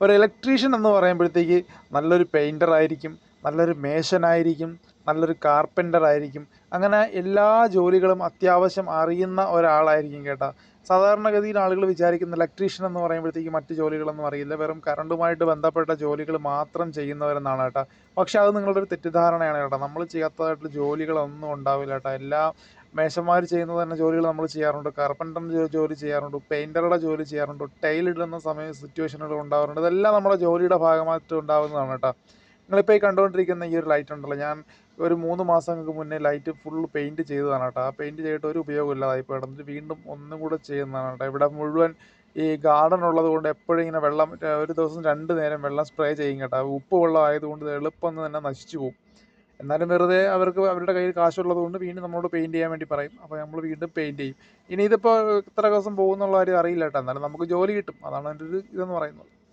ഒരു ഇലക്ട്രീഷ്യൻ എന്ന് പറയുമ്പോഴത്തേക്ക് നല്ലൊരു പെയിൻ്റർ ആയിരിക്കും, നല്ലൊരു മേശനായിരിക്കും, നല്ലൊരു കാർപ്പൻ്റർ ആയിരിക്കും. അങ്ങനെ എല്ലാ ജോലികളും അത്യാവശ്യം അറിയുന്ന ഒരാളായിരിക്കും കേട്ടോ. സാധാരണഗതിയിൽ ആളുകൾ വിചാരിക്കുന്ന ഇലക്ട്രീഷ്യൻ എന്ന് പറയുമ്പോഴത്തേക്ക് മറ്റ് ജോലികളൊന്നും അറിയില്ല, വെറും കറണ്ടുമായിട്ട് ബന്ധപ്പെട്ട ജോലികൾ മാത്രം ചെയ്യുന്നവരെന്നാണ് കേട്ടോ. പക്ഷെ അത് നിങ്ങളുടെ ഒരു തെറ്റിദ്ധാരണയാണ് കേട്ടോ. നമ്മൾ ചെയ്യാത്തതായിട്ടുള്ള ജോലികളൊന്നും ഉണ്ടാവില്ല കേട്ടോ. എല്ലാ മേശന്മാർ ചെയ്യുന്നത് തന്നെ ജോലികൾ നമ്മൾ ചെയ്യാറുണ്ട്, കാർപ്പൻ്ററിൻ്റെ ജോലി ചെയ്യാറുണ്ട്, പെയിൻറ്ററുടെ ജോലി ചെയ്യാറുണ്ട്, ടൈലിടുന്ന സിറ്റുവേഷനുകൾ ഉണ്ടാകാറുണ്ട്. ഇതെല്ലാം നമ്മുടെ ജോലിയുടെ ഭാഗമായിട്ട് ഉണ്ടാകുന്നതാണ് കേട്ടോ. നിങ്ങളിപ്പോൾ ഈ കണ്ടുകൊണ്ടിരിക്കുന്ന ഈ ഒരു ലൈറ്റ് ഉണ്ടല്ലോ, ഞാൻ ഒരു 3 മാസങ്ങൾക്ക് മുന്നേ ലൈറ്റ് ഫുൾ പെയിൻറ്റ് ചെയ്തതാണ് കേട്ടോ. ആ പെയിൻറ്റ് ചെയ്തിട്ട് ഒരു ഉപയോഗമില്ലാതായി ഇപ്പോൾ കിടന്നിട്ട് വീണ്ടും ഒന്നും കൂടെ ചെയ്യുന്നതാണ് കേട്ടോ. ഇവിടെ മുഴുവൻ ഈ ഗാർഡൻ ഉള്ളത് കൊണ്ട് എപ്പോഴും ഇങ്ങനെ വെള്ളം, ഒരു ദിവസം 2 നേരം വെള്ളം സ്പ്രേ ചെയ്യും കേട്ടോ. ഉപ്പ് വെള്ളം ആയതുകൊണ്ട് ഇത് എളുപ്പം തന്നെ നശിച്ചു പോകും. എന്നാലും വെറുതെ അവർക്ക് അവരുടെ കയ്യിൽ കാശുള്ളത് കൊണ്ട് വീണ്ടും നമ്മളോട് പെയിൻറ്റ് ചെയ്യാൻ വേണ്ടി പറയും. അപ്പോൾ നമ്മൾ വീണ്ടും പെയിൻറ്റ് ചെയ്യും. ഇനി ഇതിപ്പോൾ ഇത്ര ദിവസം പോകുന്നുള്ള കാര്യം അറിയില്ല കേട്ടോ. എന്നാലും നമുക്ക് ജോലി കിട്ടും. അതാണ് എൻ്റെ ഒരു ഇതെന്ന് പറയുന്നത്.